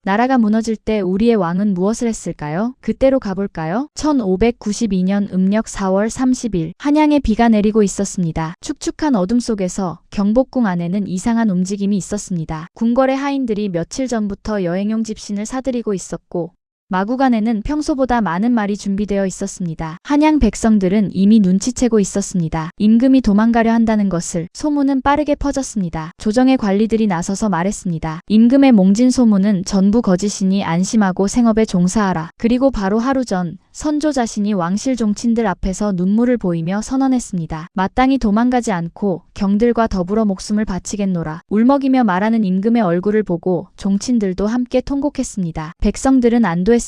나라가 무너질 때 우리의 왕은 무엇을 했을까요? 그때로 가볼까요? 1592년 음력 4월 30일 한양에 비가 내리고 있었습니다. 축축한 어둠 속에서 경복궁 안에는 이상한 움직임이 있었습니다. 궁궐의 하인들이 며칠 전부터 여행용 집신을 사들이고 있었고 마구간에는 평소보다 많은 말이 준비되어 있었습니다. 한양 백성들은 이미 눈치채고 있었습니다. 임금이 도망가려 한다는 것을. 소문은 빠르게 퍼졌습니다. 조정의 관리들이 나서서 말했습니다. 임금의 몽진 소문은 전부 거짓이니 안심하고 생업에 종사하라. 그리고 바로 하루 전 선조 자신이 왕실 종친들 앞에서 눈물을 보이며 선언했습니다. 마땅히 도망가지 않고 경들과 더불어 목숨을 바치겠노라. 울먹이며 말하는 임금의 얼굴을 보고 종친들도 함께 통곡했습니다. 백성들은 안도했습니다.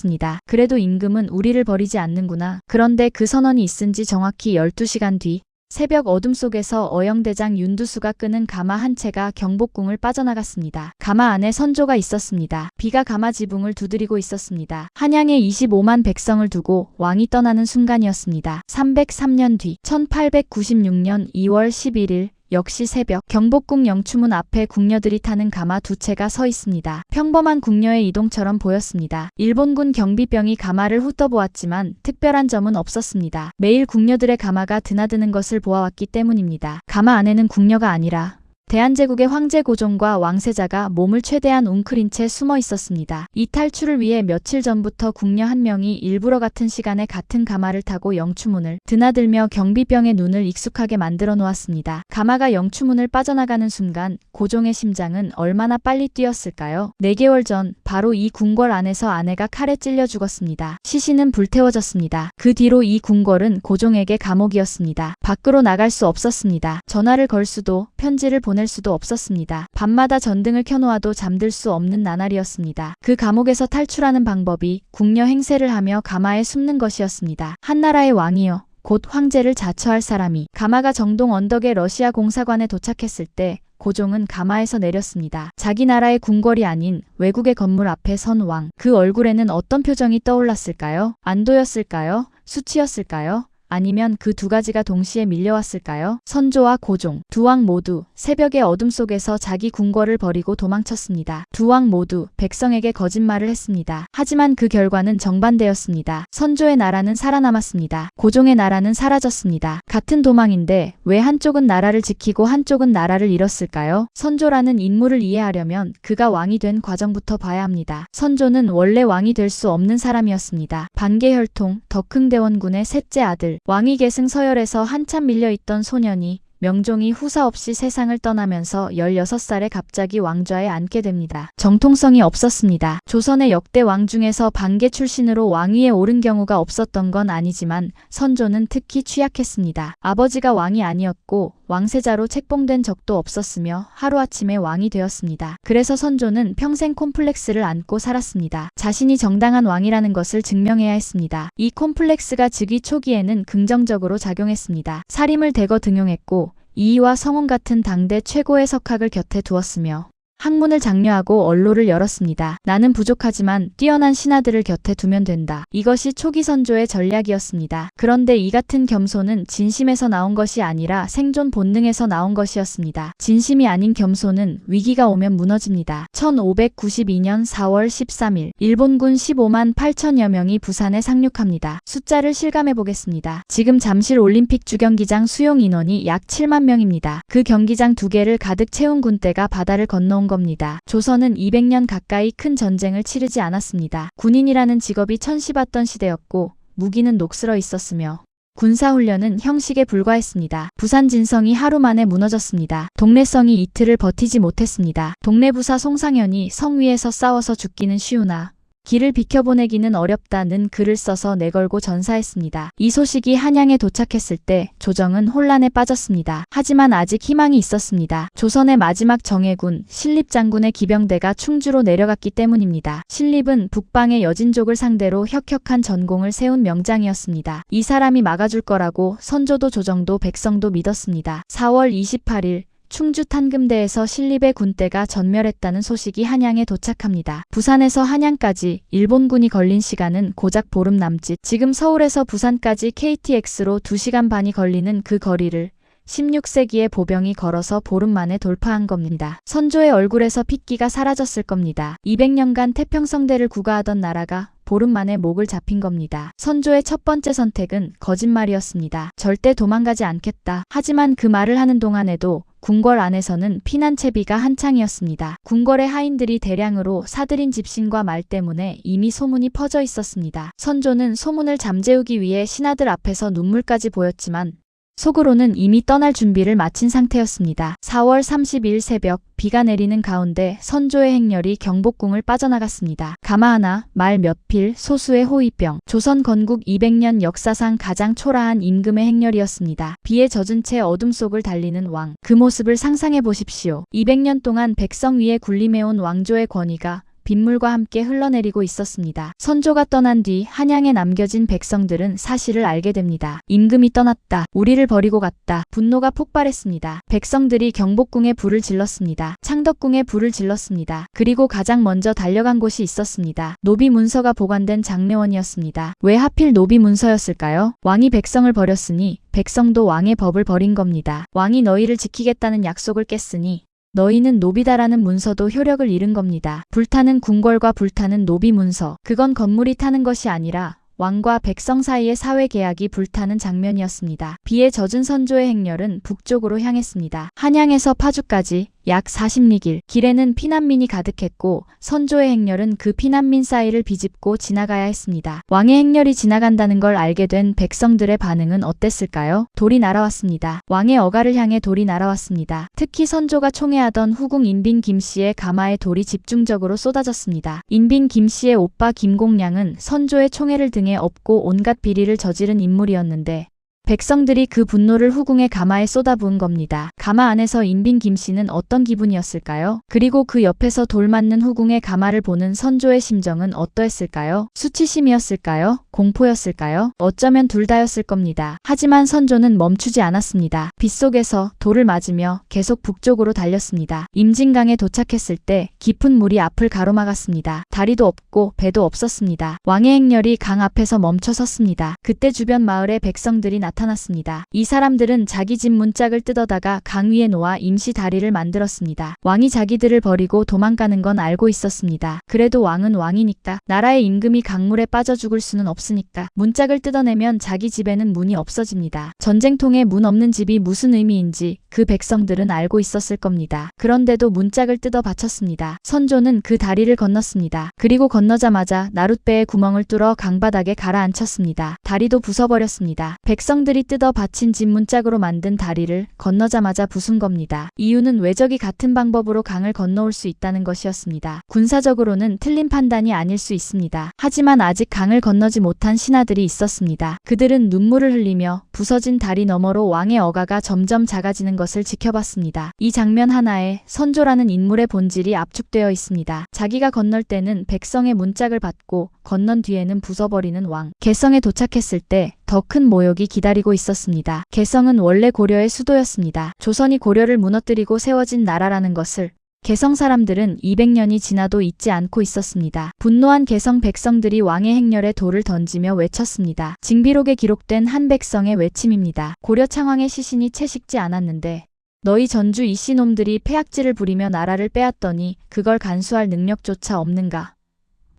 그래도 임금은 우리를 버리지 않는구나. 그런데 그 선언이 있은 지 정확히 12시간 뒤 새벽 어둠 속에서 어영대장 윤두수가 끄는 가마 한 채가 경복궁을 빠져나갔습니다. 가마 안에 선조가 있었습니다. 비가 가마 지붕을 두드리고 있었습니다. 한양에 25만 백성을 두고 왕이 떠나는 순간이었습니다. 303년 뒤 1896년 2월 11일 역시 새벽 경복궁 영추문 앞에 궁녀들이 타는 가마 두 채가 서 있습니다. 평범한 궁녀의 이동처럼 보였습니다. 일본군 경비병이 가마를 훑어보았지만 특별한 점은 없었습니다. 매일 궁녀들의 가마가 드나드는 것을 보아왔기 때문입니다. 가마 안에는 궁녀가 아니라 대한제국의 황제 고종과 왕세자가 몸을 최대한 웅크린 채 숨어 있었습니다. 이 탈출을 위해 며칠 전부터 궁녀 한 명이 일부러 같은 시간에 같은 가마를 타고 영추문을 드나들며 경비병의 눈을 익숙하게 만들어 놓았습니다. 가마가 영추문을 빠져나가는 순간 고종의 심장은 얼마나 빨리 뛰었을까요? 4개월 전 바로 이 궁궐 안에서 아내가 칼에 찔려 죽었습니다. 시신은 불태워졌습니다. 그 뒤로 이 궁궐은 고종에게 감옥이었습니다. 밖으로 나갈 수 없었습니다. 전화를 걸 수도 편지를 보낼 수도 없었습니다. 밤마다 전등을 켜놓아도 잠들 수 없는 나날이었습니다. 그 감옥에서 탈출하는 방법이 궁녀 행세를 하며 가마에 숨는 것이었습니다. 한나라의 왕이여, 곧 황제를 자처할 사람이. 가마가 정동 언덕의 러시아 공사관에 도착했을 때 고종은 가마에서 내렸습니다. 자기 나라의 궁궐이 아닌 외국의 건물 앞에 선 왕. 그 얼굴에는 어떤 표정이 떠올랐을까요? 안도였을까요? 수치였을까요? 아니면 그 두 가지가 동시에 밀려왔을까요? 선조와 고종, 두 왕 모두 새벽의 어둠 속에서 자기 궁궐을 버리고 도망쳤습니다. 두 왕 모두 백성에게 거짓말을 했습니다. 하지만 그 결과는 정반대였습니다. 선조의 나라는 살아남았습니다. 고종의 나라는 사라졌습니다. 같은 도망인데 왜 한쪽은 나라를 지키고 한쪽은 나라를 잃었을까요? 선조라는 인물을 이해하려면 그가 왕이 된 과정부터 봐야 합니다. 선조는 원래 왕이 될 수 없는 사람이었습니다. 반개혈통 덕흥대원군의 셋째 아들. 왕위 계승 서열에서 한참 밀려있던 소년이 명종이 후사 없이 세상을 떠나면서 16살에 갑자기 왕좌에 앉게 됩니다. 정통성이 없었습니다. 조선의 역대 왕 중에서 반개 출신으로 왕위에 오른 경우가 없었던 건 아니지만 선조는 특히 취약했습니다. 아버지가 왕이 아니었고 왕세자로 책봉된 적도 없었으며 하루아침에 왕이 되었습니다. 그래서 선조는 평생 콤플렉스를 안고 살았습니다. 자신이 정당한 왕이라는 것을 증명해야 했습니다. 이 콤플렉스가 즉위 초기에는 긍정적으로 작용했습니다. 사림을 대거 등용했고 이이와 성운 같은 당대 최고의 석학을 곁에 두었으며 학문을 장려하고 언로를 열었습니다. 나는 부족하지만 뛰어난 신하들을 곁에 두면 된다. 이것이 초기 선조의 전략이었습니다. 그런데 이 같은 겸손은 진심에서 나온 것이 아니라 생존 본능에서 나온 것이었습니다. 진심이 아닌 겸손은 위기가 오면 무너집니다. 1592년 4월 13일 일본군 15만 8천여 명이 부산에 상륙합니다. 숫자를 실감해 보겠습니다. 지금 잠실 올림픽 주경기장 수용 인원이 약 7만 명입니다. 그 경기장 2개를 가득 채운 군대가 바다를 건너온 겁니다. 조선은 200년 가까이 큰 전쟁을 치르지 않았습니다. 군인이라는 직업이 천시받던 시대였고 무기는 녹슬어 있었으며 군사훈련은 형식에 불과했습니다. 부산 진성이 하루 만에 무너졌습니다. 동래성이 이틀을 버티지 못했습니다. 동래부사 송상현이 성 위에서 싸워서 죽기는 쉬우나 길을 비켜보내기는 어렵다는 글을 써서 내걸고 전사했습니다. 이 소식이 한양에 도착했을 때 조정은 혼란에 빠졌습니다. 하지만 아직 희망이 있었습니다. 조선의 마지막 정예군 신립장군의 기병대가 충주로 내려갔기 때문입니다. 신립은 북방의 여진족을 상대로 혁혁한 전공을 세운 명장이었습니다. 이 사람이 막아줄 거라고 선조도 조정도 백성도 믿었습니다. 4월 28일 충주 탄금대에서 신립의 군대가 전멸했다는 소식이 한양에 도착합니다. 부산에서 한양까지 일본군이 걸린 시간은 고작 보름 남짓. 지금 서울에서 부산까지 KTX로 2시간 반이 걸리는 그 거리를 16세기에 보병이 걸어서 보름 만에 돌파한 겁니다. 선조의 얼굴에서 핏기가 사라졌을 겁니다. 200년간 태평성대를 구가하던 나라가 보름 만에 목을 잡힌 겁니다. 선조의 첫 번째 선택은 거짓말이었습니다. 절대 도망가지 않겠다. 하지만 그 말을 하는 동안에도 궁궐 안에서는 피난채비가 한창이었습니다. 궁궐의 하인들이 대량으로 사들인 집신과 말 때문에 이미 소문이 퍼져 있었습니다. 선조는 소문을 잠재우기 위해 신하들 앞에서 눈물까지 보였지만 속으로는 이미 떠날 준비를 마친 상태였습니다. 4월 30일 새벽 비가 내리는 가운데 선조의 행렬이 경복궁을 빠져나갔습니다. 가마 하나, 말 몇 필, 소수의 호위병. 조선 건국 200년 역사상 가장 초라한 임금의 행렬이었습니다. 비에 젖은 채 어둠 속을 달리는 왕. 그 모습을 상상해 보십시오. 200년 동안 백성 위에 군림해온 왕조의 권위가 빗물과 함께 흘러내리고 있었습니다. 선조가 떠난 뒤 한양에 남겨진 백성들은 사실을 알게 됩니다. 임금이 떠났다. 우리를 버리고 갔다. 분노가 폭발했습니다. 백성들이 경복궁에 불을 질렀습니다. 창덕궁에 불을 질렀습니다. 그리고 가장 먼저 달려간 곳이 있었습니다. 노비 문서가 보관된 장례원이었습니다. 왜 하필 노비 문서였을까요? 왕이 백성을 버렸으니 백성도 왕의 법을 버린 겁니다. 왕이 너희를 지키겠다는 약속을 깼으니 너희는 노비다라는 문서도 효력을 잃은 겁니다. 불타는 궁궐과 불타는 노비 문서. 그건 건물이 타는 것이 아니라 왕과 백성 사이의 사회 계약이 불타는 장면이었습니다. 비에 젖은 선조의 행렬은 북쪽으로 향했습니다. 한양에서 파주까지 약 40리길. 길에는 피난민이 가득했고 선조의 행렬은 그 피난민 사이를 비집고 지나가야 했습니다. 왕의 행렬이 지나간다는 걸 알게 된 백성들의 반응은 어땠을까요? 돌이 날아왔습니다. 왕의 어가를 향해 돌이 날아왔습니다. 특히 선조가 총애하던 후궁 인빈 김씨의 가마에 돌이 집중적으로 쏟아졌습니다. 인빈 김씨의 오빠 김공량은 선조의 총애를 등에 업고 온갖 비리를 저지른 인물이었는데 백성들이 그 분노를 후궁의 가마에 쏟아부은 겁니다. 가마 안에서 인빈 김씨는 어떤 기분이었을까요? 그리고 그 옆에서 돌 맞는 후궁의 가마를 보는 선조의 심정은 어떠했을까요? 수치심이었을까요? 공포였을까요? 어쩌면 둘 다였을 겁니다. 하지만 선조는 멈추지 않았습니다. 빗속에서 돌을 맞으며 계속 북쪽으로 달렸습니다. 임진강에 도착했을 때 깊은 물이 앞을 가로막았습니다. 다리도 없고 배도 없었습니다. 왕의 행렬이 강 앞에서 멈춰 섰습니다. 그때 주변 마을의 백성들이 나타났습니다. 이 사람들은 자기 집 문짝을 뜯어다가 강 위에 놓아 임시 다리를 만들었습니다. 왕이 자기들을 버리고 도망가는 건 알고 있었습니다. 그래도 왕은 왕이니까, 나라의 임금이 강물에 빠져 죽을 수는 없으니까 문짝을 뜯어내면 자기 집에는 문이 없어집니다. 전쟁통에 문 없는 집이 무슨 의미인지 그 백성들은 알고 있었을 겁니다. 그런데도 문짝을 뜯어 바쳤습니다. 선조는 그 다리를 건넜습니다. 그리고 건너자마자 나룻배에 구멍을 뚫어 강바닥에 가라앉혔습니다. 다리도 부숴버렸습니다. 백성들이 뜯어 바친 집 문짝으로 만든 다리를 건너자마자 부순 겁니다. 이유는 외적이 같은 방법으로 강을 건너올 수 있다는 것이었습니다. 군사적으로는 틀린 판단이 아닐 수 있습니다. 하지만 아직 강을 건너지 못한 신하들이 있었습니다. 그들은 눈물을 흘리며 부서진 다리 너머로 왕의 어가가 점점 작아지는 것을 지켜봤습니다. 이 장면 하나에 선조라는 인물의 본질이 압축되어 있습니다. 자기가 건널 때는 백성의 문짝을 받고 건넌 뒤에는 부숴버리는 왕. 개성에 도착했을 때 더 큰 모욕이 기다리고 있었습니다. 개성은 원래 고려의 수도였습니다. 조선이 고려를 무너뜨리고 세워진 나라라는 것을 개성 사람들은 200년이 지나도 잊지 않고 있었습니다. 분노한 개성 백성들이 왕의 행렬에 돌을 던지며 외쳤습니다. 징비록에 기록된 한 백성의 외침입니다. 고려 창왕의 시신이 채 식지 않았는데 너희 전주 이씨놈들이 폐악질을 부리며 나라를 빼앗더니 그걸 간수할 능력조차 없는가?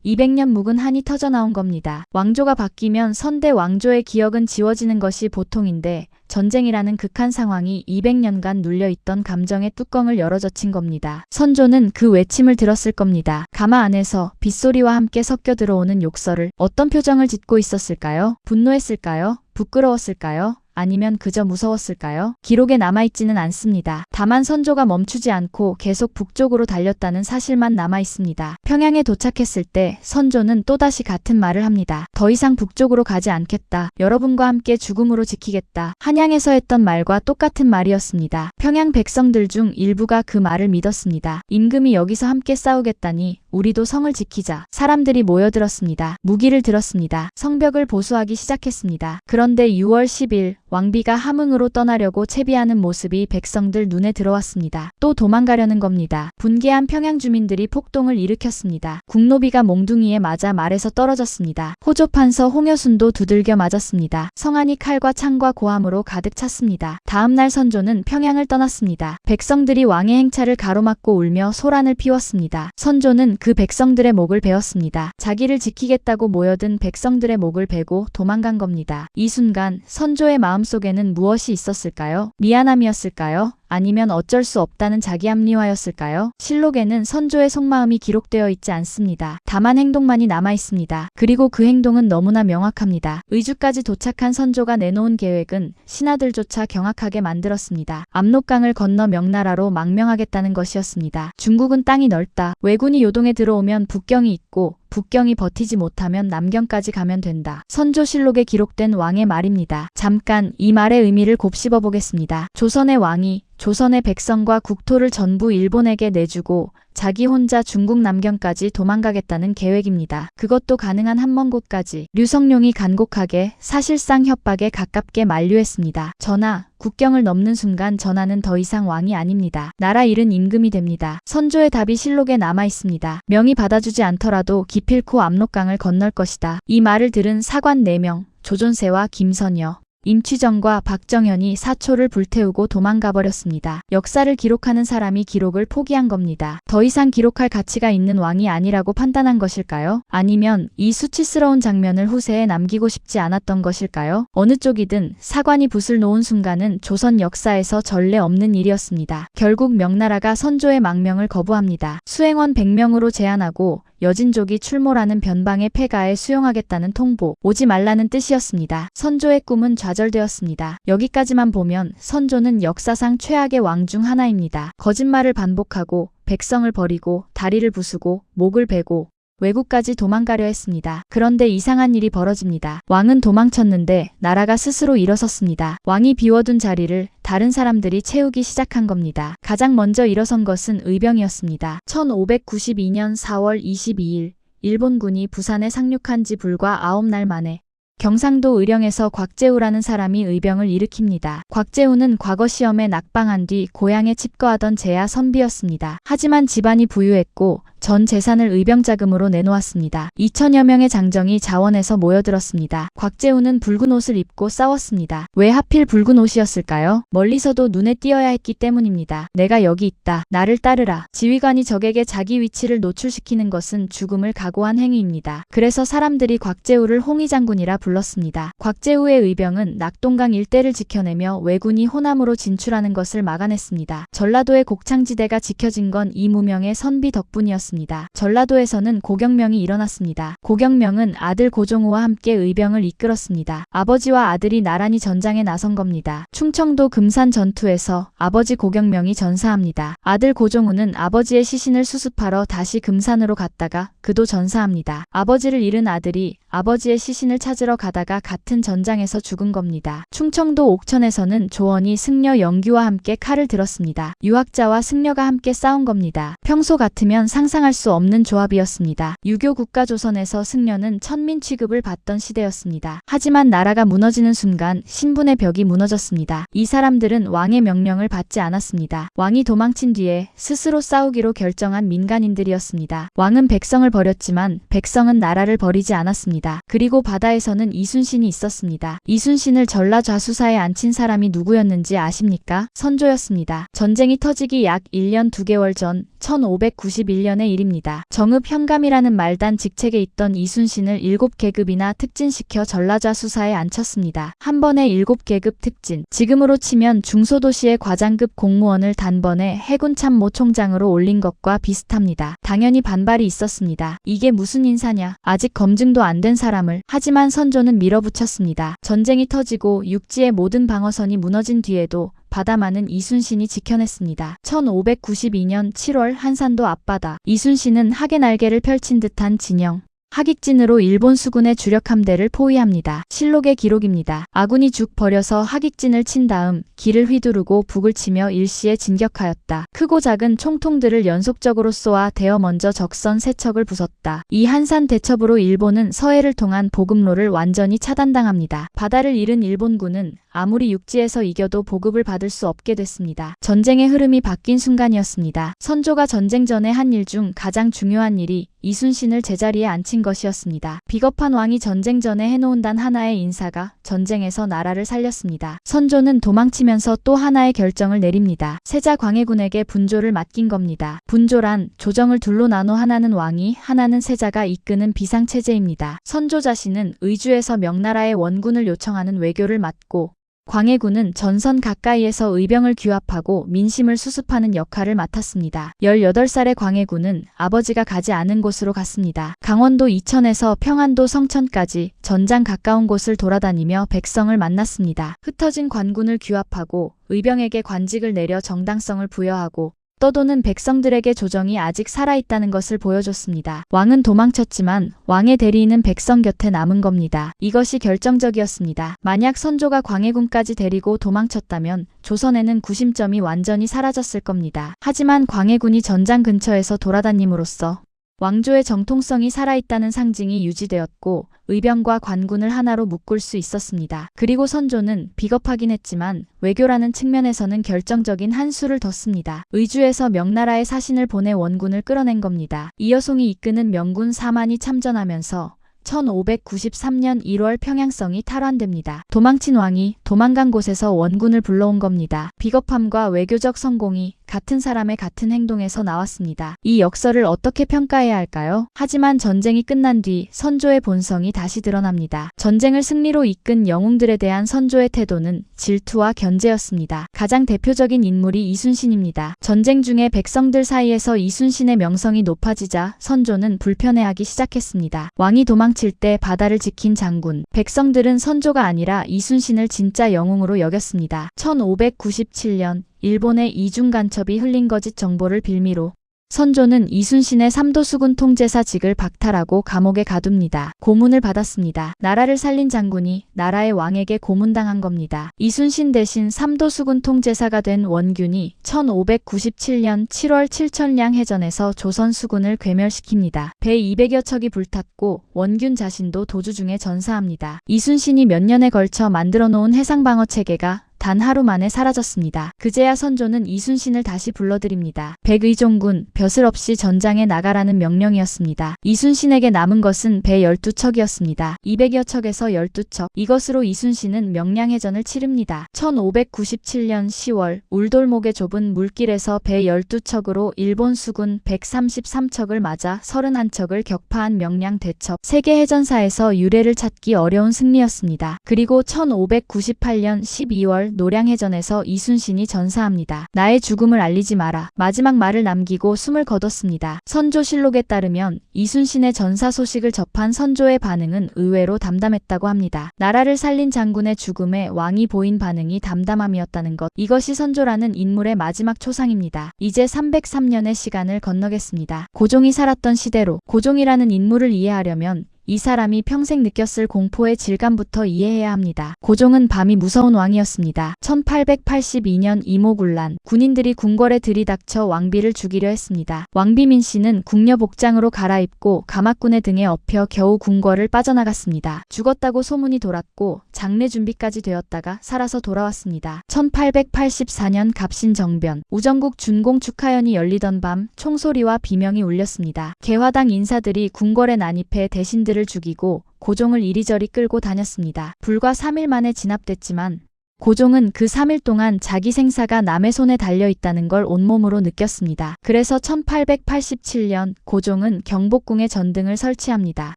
200년 묵은 한이 터져나온 겁니다. 왕조가 바뀌면 선대 왕조의 기억은 지워지는 것이 보통인데 전쟁이라는 극한 상황이 200년간 눌려있던 감정의 뚜껑을 열어젖힌 겁니다. 선조는 그 외침을 들었을 겁니다. 가마 안에서 빗소리와 함께 섞여 들어오는 욕설을 어떤 표정을 짓고 있었을까요? 분노했을까요? 부끄러웠을까요? 아니면 그저 무서웠을까요? 기록에 남아있지는 않습니다. 다만 선조가 멈추지 않고 계속 북쪽으로 달렸다는 사실만 남아있습니다. 평양에 도착했을 때 선조는 또다시 같은 말을 합니다. 더 이상 북쪽으로 가지 않겠다. 여러분과 함께 죽음으로 지키겠다. 한양에서 했던 말과 똑같은 말이었습니다. 평양 백성들 중 일부가 그 말을 믿었습니다. 임금이 여기서 함께 싸우겠다니 우리도 성을 지키자. 사람들이 모여들었습니다. 무기를 들었습니다. 성벽을 보수하기 시작했습니다. 그런데 6월 10일 왕비가 함흥으로 떠나려고 채비하는 모습이 백성들 눈에 들어왔습니다. 또 도망가려는 겁니다. 분개한 평양 주민들이 폭동을 일으켰습니다. 국노비가 몽둥이에 맞아 말에서 떨어졌습니다. 호조판서 홍여순도 두들겨 맞았습니다. 성안이 칼과 창과 고함으로 가득 찼습니다. 다음날 선조는 평양을 떠났습니다. 백성들이 왕의 행차를 가로막고 울며 소란을 피웠습니다. 선조는 그 백성들의 목을 베었습니다. 자기를 지키겠다고 모여든 백성들의 목을 베고 도망간 겁니다. 이 순간 선조의 마음속에는 무엇이 있었을까요? 미안함이었을까요? 아니면 어쩔 수 없다는 자기 합리화였을까요? 실록에는 선조의 속마음이 기록되어 있지 않습니다. 다만 행동만이 남아 있습니다. 그리고 그 행동은 너무나 명확합니다. 의주까지 도착한 선조가 내놓은 계획은 신하들조차 경악하게 만들었습니다. 압록강을 건너 명나라로 망명하겠다는 것이었습니다. 중국은 땅이 넓다. 왜군이 요동에 들어오면 북경이 있고 북경이 버티지 못하면 남경까지 가면 된다. 선조실록에 기록된 왕의 말입니다. 잠깐 이 말의 의미를 곱씹어 보겠습니다. 조선의 왕이 조선의 백성과 국토를 전부 일본에게 내주고 자기 혼자 중국 남경까지 도망가겠다는 계획입니다. 그것도 가능한 한 먼 곳까지. 류성룡이 간곡하게 사실상 협박에 가깝게 만류했습니다. 전하, 국경을 넘는 순간 전하는 더 이상 왕이 아닙니다. 나라 잃은 임금이 됩니다. 선조의 답이 실록에 남아 있습니다. 명이 받아주지 않더라도 기필코 압록강을 건널 것이다. 이 말을 들은 사관 4명, 조존세와 김선여, 임취정과 박정현이 사초를 불태우고 도망가 버렸습니다. 역사를 기록하는 사람이 기록을 포기한 겁니다. 더 이상 기록할 가치가 있는 왕이 아니라고 판단한 것일까요? 아니면 이 수치스러운 장면을 후세에 남기고 싶지 않았던 것일까요? 어느 쪽이든 사관이 붓을 놓은 순간은 조선 역사에서 전례 없는 일이었습니다. 결국 명나라가 선조의 망명을 거부합니다. 수행원 100명으로 제한하고 여진족이 출몰하는 변방의 폐가에 수용하겠다는 통보, 오지 말라는 뜻이었습니다. 선조의 꿈은 좌절되었습니다. 여기까지만 보면 선조는 역사상 최악의 왕 중 하나입니다. 거짓말을 반복하고 백성을 버리고 다리를 부수고 목을 베고 외국까지 도망가려 했습니다. 그런데 이상한 일이 벌어집니다. 왕은 도망쳤는데 나라가 스스로 일어섰습니다. 왕이 비워둔 자리를 다른 사람들이 채우기 시작한 겁니다. 가장 먼저 일어선 것은 의병이었습니다. 1592년 4월 22일 일본군이 부산에 상륙한 지 불과 9날 만에 경상도 의령에서 곽재우라는 사람이 의병을 일으킵니다. 곽재우는 과거 시험에 낙방한 뒤 고향에 칩거하던 제야 선비였습니다. 하지만 집안이 부유했고 전 재산을 의병 자금으로 내놓았습니다. 2천여 명의 장정이 자원해서 모여들었습니다. 곽재우는 붉은 옷을 입고 싸웠습니다. 왜 하필 붉은 옷이었을까요? 멀리서도 눈에 띄어야 했기 때문입니다. 내가 여기 있다. 나를 따르라. 지휘관이 적에게 자기 위치를 노출시키는 것은 죽음을 각오한 행위입니다. 그래서 사람들이 곽재우를 홍의장군이라 불렀습니다. 곽재우의 의병은 낙동강 일대를 지켜내며 왜군이 호남으로 진출하는 것을 막아냈습니다. 전라도의 곡창지대가 지켜진 건 이 무명의 선비 덕분이었습니다. 전라도에서는 고경명이 일어났습니다. 고경명은 아들 고종우와 함께 의병을 이끌었습니다. 아버지와 아들이 나란히 전장에 나선 겁니다. 충청도 금산 전투에서 아버지 고경명이 전사합니다. 아들 고종우는 아버지의 시신을 수습하러 다시 금산으로 갔다가 그도 전사합니다. 아버지를 잃은 아들이 아버지의 시신을 찾으러 가다가 같은 전장에서 죽은 겁니다. 충청도 옥천에서는 조원이 승려 영규와 함께 칼을 들었습니다. 유학자와 승려가 함께 싸운 겁니다. 평소 같으면 상상할 수 없는 조합이었습니다. 유교 국가 조선에서 승려는 천민 취급을 받던 시대였습니다. 하지만 나라가 무너지는 순간 신분의 벽이 무너졌습니다. 이 사람들은 왕의 명령을 받지 않았습니다. 왕이 도망친 뒤에 스스로 싸우기로 결정한 민간인들이었습니다. 왕은 백성을 버렸지만 백성은 나라를 버리지 않았습니다. 그리고 바다에서는 이순신이 있었습니다. 이순신을 전라좌수사에 앉힌 사람이 누구였는지 아십니까? 선조였습니다. 전쟁이 터지기 약 1년 2개월 전 1591년의 일입니다. 정읍 현감이라는 말단 직책에 있던 이순신을 7계급이나 특진시켜 전라좌수사에 앉혔습니다. 한 번에 7계급 특진. 지금으로 치면 중소도시의 과장급 공무원을 단번에 해군 참모 총장으로 올린 것과 비슷합니다. 당연히 반발이 있었습니다. 이게 무슨 인사냐? 아직 검증도 안 된 사람을. 하지만 선조는 밀어붙였습니다. 전쟁이 터지고 육지의 모든 방어선이 무너진 뒤에도 바다만은 이순신이 지켜냈습니다. 1592년 7월 한산도 앞바다. 이순신은 학의 날개를 펼친 듯한 진영. 하객진으로 일본 수군의 주력 함대를 포위합니다. 실록의 기록입니다. 아군이 죽 버려서 하객진을 친 다음 기를 휘두르고 북을 치며 일시에 진격하였다. 크고 작은 총통들을 연속적으로 쏘아 대어 먼저 적선 세 척을 부쉈다. 이 한산 대첩으로 일본은 서해를 통한 보급로를 완전히 차단당합니다. 바다를 잃은 일본군은 아무리 육지에서 이겨도 보급을 받을 수 없게 됐습니다. 전쟁의 흐름이 바뀐 순간이었습니다. 선조가 전쟁 전에 한 일 중 가장 중요한 일이 이순신을 제자리에 앉힌 것이었습니다. 비겁한 왕이 전쟁 전에 해놓은 단 하나의 인사가 전쟁에서 나라를 살렸습니다. 선조는 도망치면서 또 하나의 결정을 내립니다. 세자 광해군에게 분조를 맡긴 겁니다. 분조란 조정을 둘로 나눠 하나는 왕이, 하나는 세자가 이끄는 비상체제입니다. 선조 자신은 의주에서 명나라의 원군을 요청하는 외교를 맡고 광해군은 전선 가까이에서 의병을 규합하고 민심을 수습하는 역할을 맡았습니다. 18살의 광해군은 아버지가 가지 않은 곳으로 갔습니다. 강원도 이천에서 평안도 성천까지 전장 가까운 곳을 돌아다니며 백성을 만났습니다. 흩어진 관군을 규합하고 의병에게 관직을 내려 정당성을 부여하고 떠도는 백성들에게 조정이 아직 살아있다는 것을 보여줬습니다. 왕은 도망쳤지만 왕의 대리인은 백성 곁에 남은 겁니다. 이것이 결정적이었습니다. 만약 선조가 광해군까지 데리고 도망쳤다면 조선에는 구심점이 완전히 사라졌을 겁니다. 하지만 광해군이 전장 근처에서 돌아다님으로써 왕조의 정통성이 살아있다는 상징이 유지되었고 의병과 관군을 하나로 묶을 수 있었습니다. 그리고 선조는 비겁하긴 했지만 외교라는 측면에서는 결정적인 한 수를 뒀습니다. 의주에서 명나라의 사신을 보내 원군을 끌어낸 겁니다. 이여송이 이끄는 명군 4만이 참전하면서 1593년 1월 평양성이 탈환됩니다. 도망친 왕이 도망간 곳에서 원군을 불러온 겁니다. 비겁함과 외교적 성공이 같은 사람의 같은 행동에서 나왔습니다. 이 역설을 어떻게 평가해야 할까요? 하지만 전쟁이 끝난 뒤 선조의 본성이 다시 드러납니다. 전쟁을 승리로 이끈 영웅들에 대한 선조의 태도는 질투와 견제였습니다. 가장 대표적인 인물이 이순신입니다. 전쟁 중에 백성들 사이에서 이순신의 명성이 높아지자 선조는 불편해하기 시작했습니다. 왕이 도망칠 때 바다를 지킨 장군, 백성들은 선조가 아니라 이순신을 진짜 영웅으로 여겼습니다. 1597년 일본의 이중 간첩이 흘린 거짓 정보를 빌미로 선조는 이순신의 삼도수군 통제사직을 박탈하고 감옥에 가둡니다. 고문을 받았습니다. 나라를 살린 장군이 나라의 왕에게 고문당한 겁니다. 이순신 대신 삼도수군 통제사가 된 원균이 1597년 7월 칠천량 해전에서 조선 수군을 괴멸시킵니다. 배 200여 척이 불탔고 원균 자신도 도주 중에 전사합니다. 이순신이 몇 년에 걸쳐 만들어 놓은 해상방어 체계가 단 하루 만에 사라졌습니다. 그제야 선조는 이순신을 다시 불러들입니다. 백의종군, 벼슬 없이 전장에 나가라는 명령이었습니다. 이순신에게 남은 것은 배 12척이었습니다. 200여 척에서 12척. 이것으로 이순신은 명량해전을 치릅니다. 1597년 10월 울돌목의 좁은 물길에서 배 12척으로 일본 수군 133척을 맞아 31척을 격파한 명량 대첩. 세계 해전사에서 유례를 찾기 어려운 승리였습니다. 그리고 1598년 12월 노량해전에서 이순신이 전사합니다. 나의 죽음을 알리지 마라. 마지막 말을 남기고 숨을 거뒀습니다. 선조실록에 따르면 이순신의 전사 소식을 접한 선조의 반응은 의외로 담담했다고 합니다. 나라를 살린 장군의 죽음에 왕이 보인 반응이 담담함이었다는 것. 이것이 선조라는 인물의 마지막 초상입니다. 이제 303년의 시간을 건너겠습니다. 고종이 살았던 시대로. 고종이라는 인물을 이해하려면 이 사람이 평생 느꼈을 공포의 질감부터 이해해야 합니다. 고종은 밤이 무서운 왕이었습니다. 1882년 이모군란, 군인들이 궁궐에 들이닥쳐 왕비를 죽이려 했습니다. 왕비민 씨는 궁녀 복장으로 갈아입고 가마꾼의 등에 업혀 겨우 궁궐을 빠져나갔습니다. 죽었다고 소문이 돌았고 장례 준비까지 되었다가 살아서 돌아왔습니다. 1884년 갑신정변, 우정국 준공 축하연이 열리던 밤 총소리와 비명이 울렸습니다. 개화당 인사들이 궁궐에 난입해 대신들을 죽이고 고종을 이리저리 끌고 다녔습니다. 불과 3일 만에 진압됐지만 고종은 그 3일 동안 자기 생사가 남의 손에 달려있다는 걸 온몸으로 느꼈습니다. 그래서 1887년 고종은 경복궁에 전등을 설치합니다.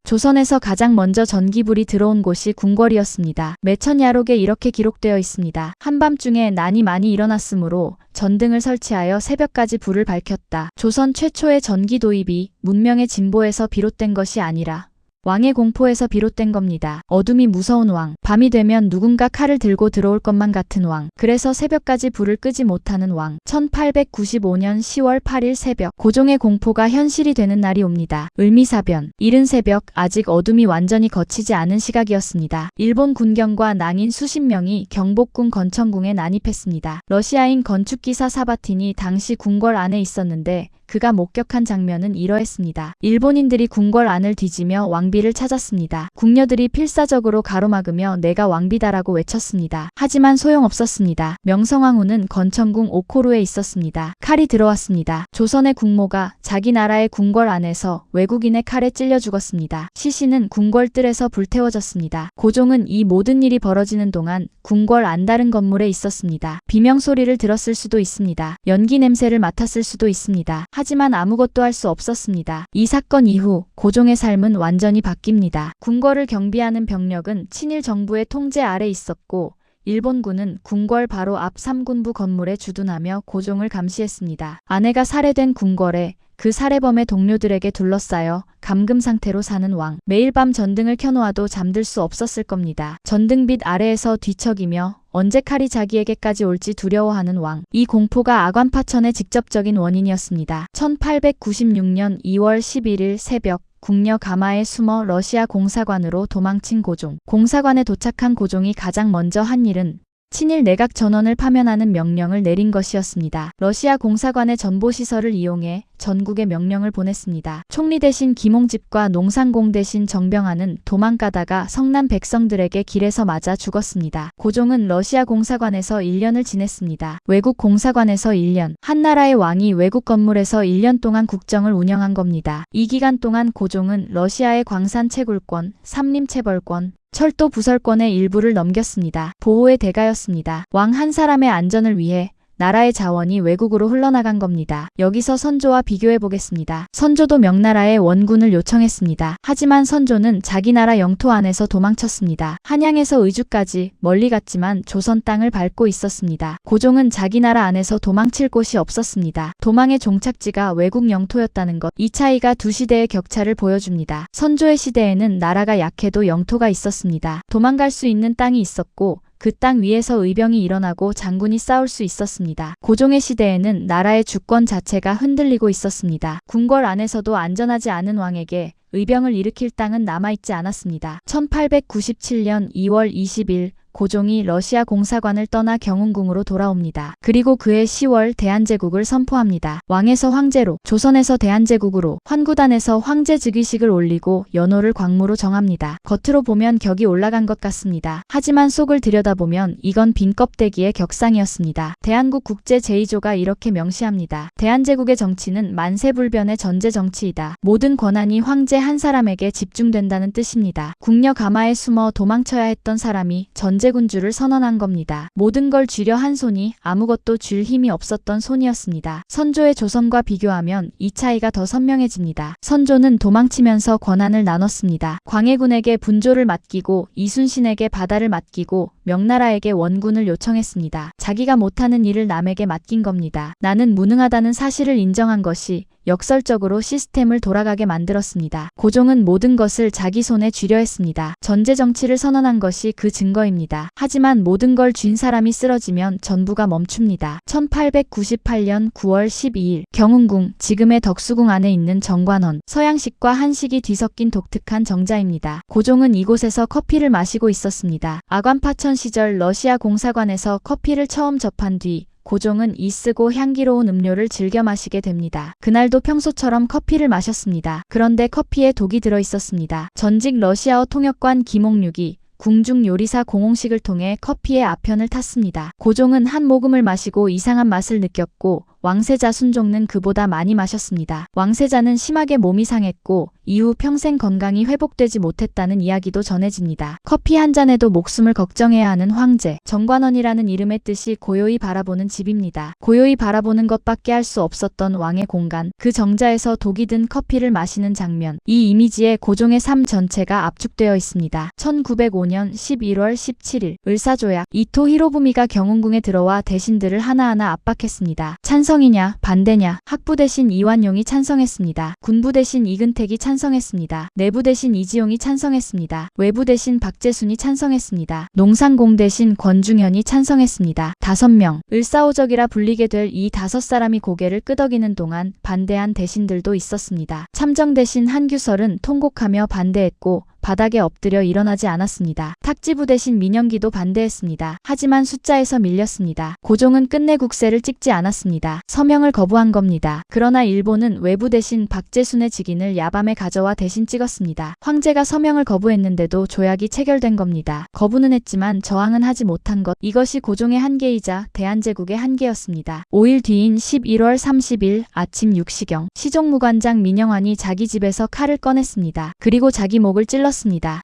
조선에서 가장 먼저 전기불이 들어온 곳이 궁궐이었습니다. 매천야록에 이렇게 기록되어 있습니다. 한밤중에 난이 많이 일어났으므로 전등을 설치하여 새벽까지 불을 밝혔다. 조선 최초의 전기 도입이 문명의 진보에서 비롯된 것이 아니라 왕의 공포에서 비롯된 겁니다. 어둠이 무서운 왕, 밤이 되면 누군가 칼을 들고 들어올 것만 같은 왕, 그래서 새벽까지 불을 끄지 못하는 왕. 1895년 10월 8일 새벽, 고종의 공포가 현실이 되는 날이 옵니다. 을미사변, 이른 새벽, 아직 어둠이 완전히 거치지 않은 시각이었습니다. 일본 군경과 낭인 수십 명이 경복궁 건천궁에 난입했습니다. 러시아인 건축기사 사바틴이 당시 궁궐 안에 있었는데 그가 목격한 장면은 이러했습니다. 일본인들이 궁궐 안을 뒤지며 왕비를 찾았습니다. 궁녀들이 필사적으로 가로막으며 내가 왕비다라고 외쳤습니다. 하지만 소용없었습니다. 명성황후는 건천궁 오코루에 있었습니다. 칼이 들어왔습니다. 조선의 국모가 자기 나라의 궁궐 안에서 외국인의 칼에 찔려 죽었습니다. 시신은 궁궐 뜰에서 불태워졌습니다. 고종은 이 모든 일이 벌어지는 동안 궁궐 안다른 건물에 있었습니다. 비명소리를 들었을 수도 있습니다. 연기 냄새를 맡았을 수도 있습니다. 하지만 아무것도 할 수 없었습니다. 이 사건 이후 고종의 삶은 완전히 바뀝니다. 궁궐을 경비하는 병력은 친일 정부의 통제 아래 있었고 일본군은 궁궐 바로 앞 3군부 건물에 주둔하며 고종을 감시했습니다. 아내가 살해된 궁궐에 그 살해범의 동료들에게 둘러싸여 감금 상태로 사는 왕. 매일 밤 전등을 켜놓아도 잠들 수 없었을 겁니다. 전등빛 아래에서 뒤척이며 언제 칼이 자기에게까지 올지 두려워하는 왕. 이 공포가 아관파천의 직접적인 원인이었습니다. 1896년 2월 11일 새벽, 궁녀 가마에 숨어 러시아 공사관으로 도망친 고종. 공사관에 도착한 고종이 가장 먼저 한 일은 친일 내각 전원을 파면하는 명령을 내린 것이었습니다. 러시아 공사관의 전보시설을 이용해 전국에 명령을 보냈습니다. 총리 대신 김홍집과 농상공 대신 정병환은 도망가다가 성난 백성들에게 길에서 맞아 죽었습니다. 고종은 러시아 공사관에서 1년을 지냈습니다. 외국 공사관에서 1년, 한 나라의 왕이 외국 건물에서 1년 동안 국정을 운영한 겁니다. 이 기간 동안 고종은 러시아의 광산 채굴권, 삼림 체벌권, 철도 부설권의 일부를 넘겼습니다. 보호의 대가였습니다. 왕 한 사람의 안전을 위해 나라의 자원이 외국으로 흘러나간 겁니다. 여기서 선조와 비교해 보겠습니다. 선조도 명나라에 원군을 요청했습니다. 하지만 선조는 자기 나라 영토 안에서 도망쳤습니다. 한양에서 의주까지 멀리 갔지만 조선 땅을 밟고 있었습니다. 고종은 자기 나라 안에서 도망칠 곳이 없었습니다. 도망의 종착지가 외국 영토였다는 것. 이 차이가 두 시대의 격차를 보여줍니다. 선조의 시대에는 나라가 약해도 영토가 있었습니다. 도망갈 수 있는 땅이 있었고 그 땅 위에서 의병이 일어나고 장군이 싸울 수 있었습니다. 고종의 시대에는 나라의 주권 자체가 흔들리고 있었습니다. 궁궐 안에서도 안전하지 않은 왕에게 의병을 일으킬 땅은 남아있지 않았습니다. 1897년 2월 20일 고종이 러시아 공사관을 떠나 경운궁으로 돌아옵니다. 그리고 그해 10월 대한제국을 선포합니다. 왕에서 황제로, 조선에서 대한제국으로, 환구단에서 황제 즉위식을 올리고 연호를 광무로 정합니다. 겉으로 보면 격이 올라간 것 같습니다. 하지만 속을 들여다보면 이건 빈 껍데기의 격상이었습니다. 대한국 국제 제2조가 이렇게 명시합니다. 대한제국의 정치는 만세불변의 전제 정치이다. 모든 권한이 황제 한 사람에게 집중된다는 뜻입니다. 궁녀 가마에 숨어 도망쳐야 했던 사람이 전제군주를 선언한 겁니다. 모든 걸 쥐려 한 손이 아무것도 쥘 힘이 없었던 손이었습니다. 선조의 조선과 비교하면 이 차이가 더 선명해집니다. 선조는 도망치면서 권한을 나눴습니다. 광해군에게 분조를 맡기고 이순신에게 바다를 맡기고 명나라에게 원군을 요청했습니다. 자기가 못하는 일을 남에게 맡긴 겁니다. 나는 무능하다는 사실을 인정한 것이 역설적으로 시스템을 돌아가게 만들었습니다. 고종은 모든 것을 자기 손에 쥐려 했습니다. 전제 정치를 선언한 것이 그 증거입니다. 하지만 모든 걸 쥔 사람이 쓰러지면 전부가 멈춥니다. 1898년 9월 12일 경운궁, 지금의 덕수궁 안에 있는 정관원, 서양식과 한식이 뒤섞인 독특한 정자입니다. 고종은 이곳에서 커피를 마시고 있었습니다. 아관파천 시절 러시아 공사관에서 커피를 처음 접한 뒤 고종은 이 쓰고 향기로운 음료를 즐겨 마시게 됩니다. 그날도 평소처럼 커피를 마셨습니다. 그런데 커피에 독이 들어 있었습니다. 전직 러시아어 통역관 김홍육이 궁중 요리사 공홍식을 통해 커피의 아편을 탔습니다. 고종은 한 모금을 마시고 이상한 맛을 느꼈고 왕세자 순종는 그보다 많이 마셨습니다. 왕세자는 심하게 몸이 상했고 이후 평생 건강이 회복되지 못했다는 이야기도 전해집니다. 커피 한 잔에도 목숨을 걱정해야 하는 황제. 정관원이라는 이름의 뜻이 고요히 바라보는 집입니다. 고요히 바라보는 것밖에 할 수 없었던 왕의 공간. 그 정자에서 독이 든 커피를 마시는 장면. 이 이미지에 고종의 삶 전체가 압축되어 있습니다. 1905년 11월 17일 을사조약. 이토 히로부미가 경운궁에 들어와 대신들을 하나하나 압박했습니다. 찬성이냐 반대냐. 학부 대신 이완용이 찬성했습니다. 군부 대신 이근택이 찬성했습니다. 찬성했습니다. 내부 대신 이지용이 찬성했습니다. 외부 대신 박재순이 찬성했습니다. 농상공 대신 권중현이 찬성했습니다. 5명. 을사오적이라 불리게 될 이 5사람이 고개를 끄덕이는 동안 반대한 대신들도 있었습니다. 참정 대신 한규설은 통곡하며 반대했고 바닥에 엎드려 일어나지 않았습니다. 탁지부 대신 민영기도 반대했습니다. 하지만 숫자에서 밀렸습니다. 고종은 끝내 국세를 찍지 않았습니다. 서명을 거부한 겁니다. 그러나 일본은 외부 대신 박재순의 직인을 야밤에 가져와 대신 찍었습니다. 황제가 서명을 거부했는데도 조약이 체결된 겁니다. 거부는 했지만 저항은 하지 못한 것, 이것이 고종의 한계이자 대한제국의 한계였습니다. 5일 뒤인 11월 30일 아침 6시경 시종무관장 민영환이 자기 집에서 칼을 꺼냈습니다. 그리고 자기 목을 찔렀습니다.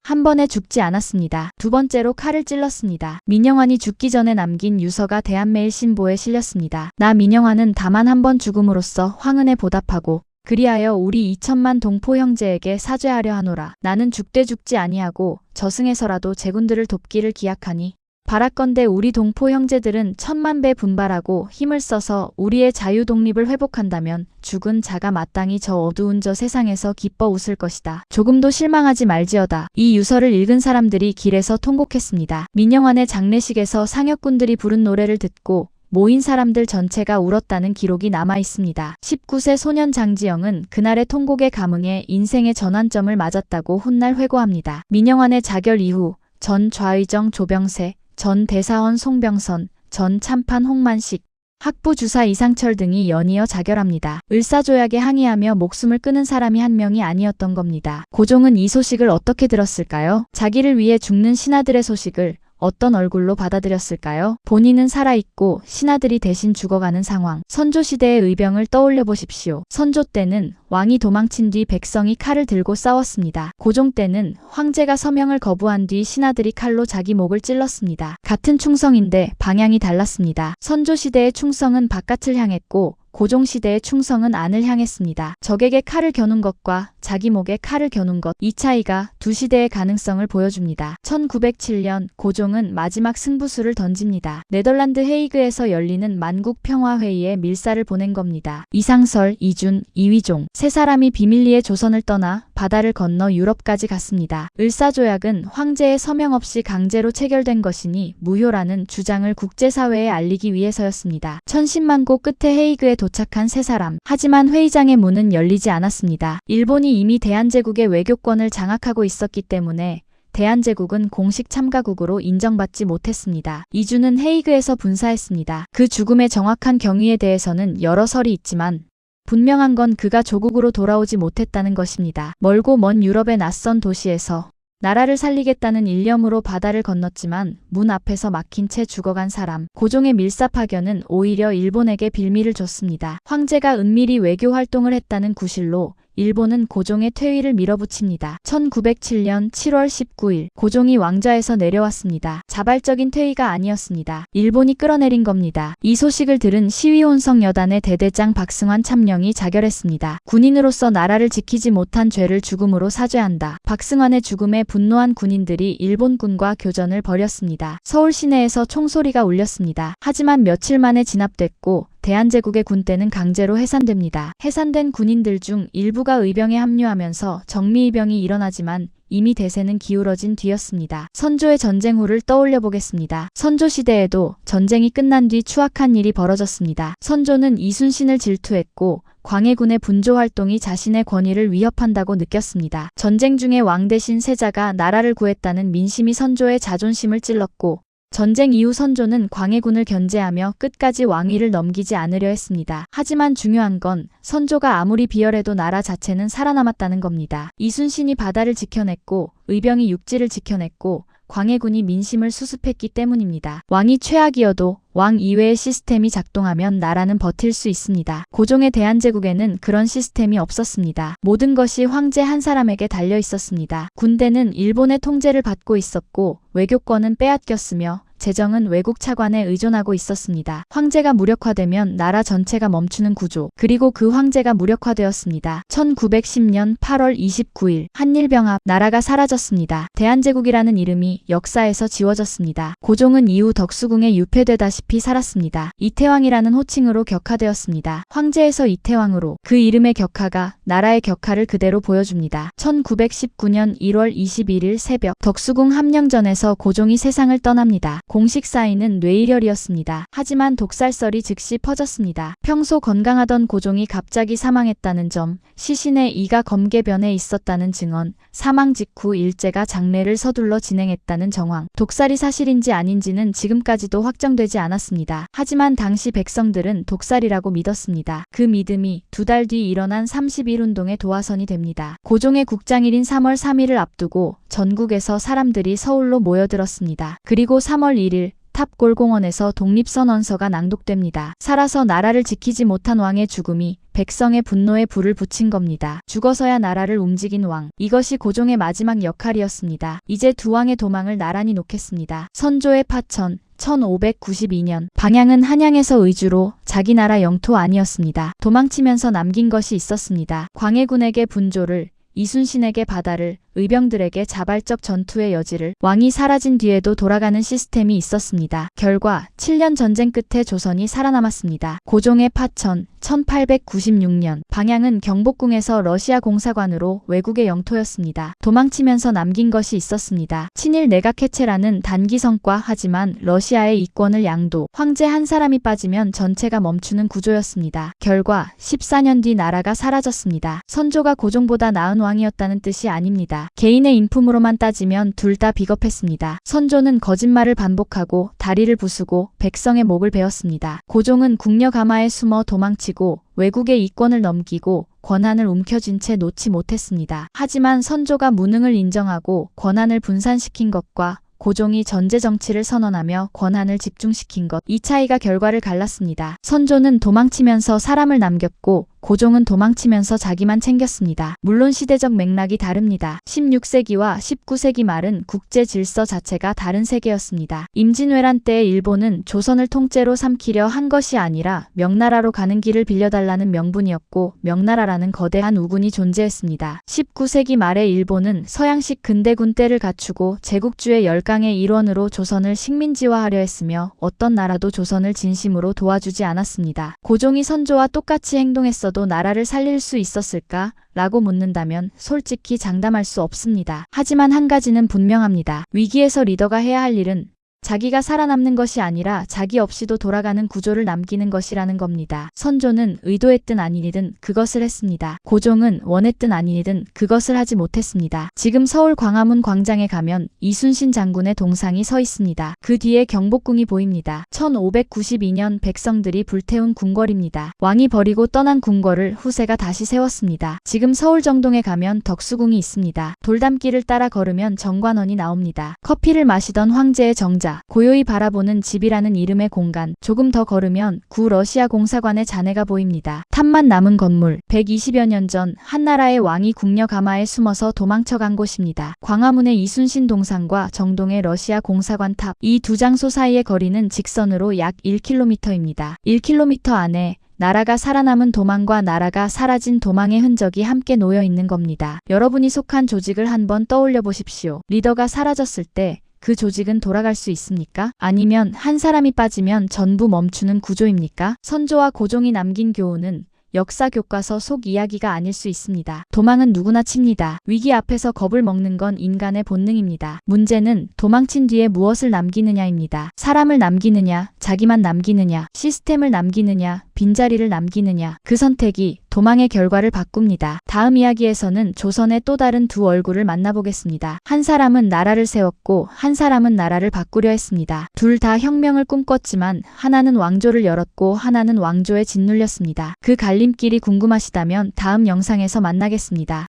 한 번에 죽지 않았습니다. 두 번째로 칼을 찔렀습니다. 민영환이 죽기 전에 남긴 유서가 대한매일신보에 실렸습니다. 나 민영환은 다만 한 번 죽음으로써 황은에 보답하고 그리하여 우리 2천만 동포 형제에게 사죄하려 하노라. 나는 죽되 죽지 아니하고 저승에서라도 제군들을 돕기를 기약하니 바라건대 우리 동포 형제들은 10,000,000배 분발하고 힘을 써서 우리의 자유 독립을 회복한다면 죽은 자가 마땅히 저 어두운 저 세상에서 기뻐 웃을 것이다. 조금도 실망하지 말지어다. 이 유서를 읽은 사람들이 길에서 통곡했습니다. 민영환의 장례식에서 상역군들이 부른 노래를 듣고 모인 사람들 전체가 울었다는 기록이 남아 있습니다. 19세 소년 장지영은 그날의 통곡에 감흥해 인생의 전환점을 맞았다고 훗날 회고합니다. 민영환의 자결 이후 전 좌의정 조병세, 전 대사원 송병선, 전 참판 홍만식, 학부 주사 이상철 등이 연이어 자결합니다. 을사조약에 항의하며 목숨을 끊은 사람이 한 명이 아니었던 겁니다. 고종은 이 소식을 어떻게 들었을까요? 자기를 위해 죽는 신하들의 소식을 어떤 얼굴로 받아들였을까요? 본인은 살아있고 신하들이 대신 죽어가는 상황. 선조시대의 의병을 떠올려 보십시오. 선조 때는 왕이 도망친 뒤 백성이 칼을 들고 싸웠습니다. 고종 때는 황제가 서명을 거부한 뒤 신하들이 칼로 자기 목을 찔렀습니다. 같은 충성인데 방향이 달랐습니다. 선조시대의 충성은 바깥을 향했고 고종시대의 충성은 안을 향했습니다. 적에게 칼을 겨눈 것과 자기 목에 칼을 겨눈 것, 이 차이가 두 시대의 가능성을 보여줍니다. 1907년 고종은 마지막 승부수를 던집니다. 네덜란드 헤이그에서 열리는 만국평화회의에 밀사를 보낸 겁니다. 이상설, 이준, 이휘종 세 사람이 비밀리에 조선을 떠나 바다를 건너 유럽까지 갔습니다. 을사조약은 황제의 서명 없이 강제로 체결된 것이니 무효라는 주장을 국제사회에 알리기 위해서였습니다. 천신만고 끝에 헤이그에 도착한 세 사람. 하지만 회의장의 문은 열리지 않았습니다. 일본이 이미 대한제국의 외교권을 장악하고 있었기 때문에 대한제국은 공식 참가국으로 인정받지 못했습니다. 이준은 헤이그에서 분사했습니다. 그 죽음의 정확한 경위에 대해서는 여러 설이 있지만 분명한 건 그가 조국으로 돌아오지 못했다는 것입니다. 멀고 먼 유럽의 낯선 도시에서 나라를 살리겠다는 일념으로 바다를 건넜지만 문 앞에서 막힌 채 죽어간 사람. 고종의 밀사 파견은 오히려 일본에게 빌미를 줬습니다. 황제가 은밀히 외교 활동을 했다는 구실로 일본은 고종의 퇴위를 밀어붙입니다. 1907년 7월 19일 고종이 왕좌에서 내려왔습니다. 자발적인 퇴위가 아니었습니다. 일본이 끌어내린 겁니다. 이 소식을 들은 시위혼성 여단의 대대장 박승환 참령이 자결했습니다. 군인으로서 나라를 지키지 못한 죄를 죽음으로 사죄한다. 박승환의 죽음에 분노한 군인들이 일본군과 교전을 벌였습니다. 서울 시내에서 총소리가 울렸습니다. 하지만 며칠 만에 진압됐고 대한제국의 군대는 강제로 해산됩니다. 해산된 군인들 중 일부가 의병에 합류하면서 정미의병이 일어나지만 이미 대세는 기울어진 뒤였습니다. 선조의 전쟁 후를 떠올려 보겠습니다. 선조 시대에도 전쟁이 끝난 뒤 추악한 일이 벌어졌습니다. 선조는 이순신을 질투했고 광해군의 분조 활동이 자신의 권위를 위협한다고 느꼈습니다. 전쟁 중에 왕 대신 세자가 나라를 구했다는 민심이 선조의 자존심을 찔렀고 전쟁 이후 선조는 광해군을 견제하며 끝까지 왕위를 넘기지 않으려 했습니다. 하지만 중요한 건 선조가 아무리 비열해도 나라 자체는 살아남았다는 겁니다. 이순신이 바다를 지켜냈고 의병이 육지를 지켜냈고 광해군이 민심을 수습했기 때문입니다. 왕이 최악이어도 왕 이외의 시스템이 작동하면 나라는 버틸 수 있습니다. 고종의 대한제국에는 그런 시스템이 없었습니다. 모든 것이 황제 한 사람에게 달려 있었습니다. 군대는 일본의 통제를 받고 있었고 외교권은 빼앗겼으며 재정은 외국 차관에 의존하고 있었습니다. 황제가 무력화되면 나라 전체가 멈추는 구조. 그리고 그 황제가 무력화되었습니다. 1910년 8월 29일 한일병합, 나라가 사라졌습니다. 대한제국이라는 이름이 역사에서 지워졌습니다. 고종은 이후 덕수궁에 유폐되다시피 살았습니다. 이태왕이라는 호칭으로 격하되었습니다. 황제에서 이태왕으로, 그 이름의 격하가 나라의 격하를 그대로 보여줍니다. 1919년 1월 21일 새벽 덕수궁 함령전에서 고종이 세상을 떠납니다. 공식 사인은 뇌일혈이었습니다. 하지만 독살설이 즉시 퍼졌습니다. 평소 건강하던 고종이 갑자기 사망했다는 점, 시신의 이가 검계변에 있었다는 증언, 사망 직후 일제가 장례를 서둘러 진행했다는 정황, 독살이 사실인지 아닌지는 지금까지도 확정되지 않았습니다. 하지만 당시 백성들은 독살이라고 믿었습니다. 그 믿음이 2달 뒤 일어난 31운동의 도화선이 됩니다. 고종의 국장일인 3월 3일을 앞두고 전국에서 사람들이 서울로 모여들었습니다. 그리고 3월 1일 탑골공원에서 독립선언서가 낭독됩니다. 살아서 나라를 지키지 못한 왕의 죽음이 백성의 분노에 불을 붙인 겁니다. 죽어서야 나라를 움직인 왕. 이것이 고종의 마지막 역할이었습니다. 이제 두 왕의 도망을 나란히 놓겠습니다. 선조의 파천. 1592년 방향은 한양에서 의주로, 자기 나라 영토 아니었습니다. 도망치면서 남긴 것이 있었습니다. 광해군에게 분조를, 이순신에게 바다를, 의병들에게 자발적 전투의 여지를, 왕이 사라진 뒤에도 돌아가는 시스템이 있었습니다. 결과 7년 전쟁 끝에 조선이 살아남았습니다. 고종의 파천. 1896년 방향은 경복궁에서 러시아 공사관으로 외국의 영토였습니다. 도망치면서 남긴 것이 있었습니다. 친일 내각 해체라는 단기 성과. 하지만 러시아의 이권을 양도, 황제 한 사람이 빠지면 전체가 멈추는 구조였습니다. 결과 14년 뒤 나라가 사라졌습니다. 선조가 고종보다 나은 왕이었다는 뜻이 아닙니다. 개인의 인품으로만 따지면 둘 다 비겁했습니다. 선조는 거짓말을 반복하고 다리를 부수고 백성의 목을 베었습니다. 고종은 궁녀 가마에 숨어 도망치고 외국의 이권을 넘기고 권한을 움켜쥔 채 놓지 못했습니다. 하지만 선조가 무능을 인정하고 권한을 분산시킨 것과 고종이 전제 정치를 선언하며 권한을 집중시킨 것, 이 차이가 결과를 갈랐습니다. 선조는 도망치면서 사람을 남겼고 고종은 도망치면서 자기만 챙겼습니다. 물론 시대적 맥락이 다릅니다. 16세기와 19세기 말은 국제 질서 자체가 다른 세계였습니다. 임진왜란 때 일본은 조선을 통째로 삼키려 한 것이 아니라 명나라로 가는 길을 빌려달라는 명분이었고, 명나라라는 거대한 우군이 존재했습니다. 19세기 말에 일본은 서양식 근대군 때를 갖추고 제국주의 열강의 일원으로 조선을 식민지화하려 했으며 어떤 나라도 조선을 진심으로 도와주지 않았습니다. 고종이 선조와 똑같이 행동했어도 나라를 살릴 수 있었을까? 라고 묻는다면 솔직히 장담할 수 없습니다. 하지만 한 가지는 분명합니다. 위기에서 리더가 해야 할 일은 자기가 살아남는 것이 아니라 자기 없이도 돌아가는 구조를 남기는 것이라는 겁니다. 선조는 의도했든 아니든 그것을 했습니다. 고종은 원했든 아니든 그것을 하지 못했습니다. 지금 서울 광화문 광장에 가면 이순신 장군의 동상이 서 있습니다. 그 뒤에 경복궁이 보입니다. 1592년 백성들이 불태운 궁궐입니다. 왕이 버리고 떠난 궁궐을 후세가 다시 세웠습니다. 지금 서울 정동에 가면 덕수궁이 있습니다. 돌담길을 따라 걸으면 정관원이 나옵니다. 커피를 마시던 황제의 정자, 고요히 바라보는 집이라는 이름의 공간, 조금 더 걸으면 구 러시아 공사관의 잔해가 보입니다. 탑만 남은 건물, 120여 년 전 한나라의 왕이 궁녀 가마에 숨어서 도망쳐간 곳입니다. 광화문의 이순신 동상과 정동의 러시아 공사관 탑, 이 두 장소 사이의 거리는 직선으로 약 1km입니다. 1km 안에 나라가 살아남은 도망과 나라가 사라진 도망의 흔적이 함께 놓여 있는 겁니다. 여러분이 속한 조직을 한번 떠올려 보십시오. 리더가 사라졌을 때 그 조직은 돌아갈 수 있습니까? 아니면 한 사람이 빠지면 전부 멈추는 구조입니까? 선조와 고종이 남긴 교훈은 역사 교과서 속 이야기가 아닐 수 있습니다. 도망은 누구나 칩니다. 위기 앞에서 겁을 먹는 건 인간의 본능입니다. 문제는 도망친 뒤에 무엇을 남기느냐입니다. 사람을 남기느냐, 자기만 남기느냐, 시스템을 남기느냐, 빈자리를 남기느냐, 그 선택이 도망의 결과를 바꿉니다. 다음 이야기에서는 조선의 또 다른 두 얼굴을 만나보겠습니다. 한 사람은 나라를 세웠고 한 사람은 나라를 바꾸려 했습니다. 둘 다 혁명을 꿈꿨지만 하나는 왕조를 열었고 하나는 왕조에 짓눌렸습니다. 그 갈림길이 궁금하시다면 다음 영상에서 만나겠습니다.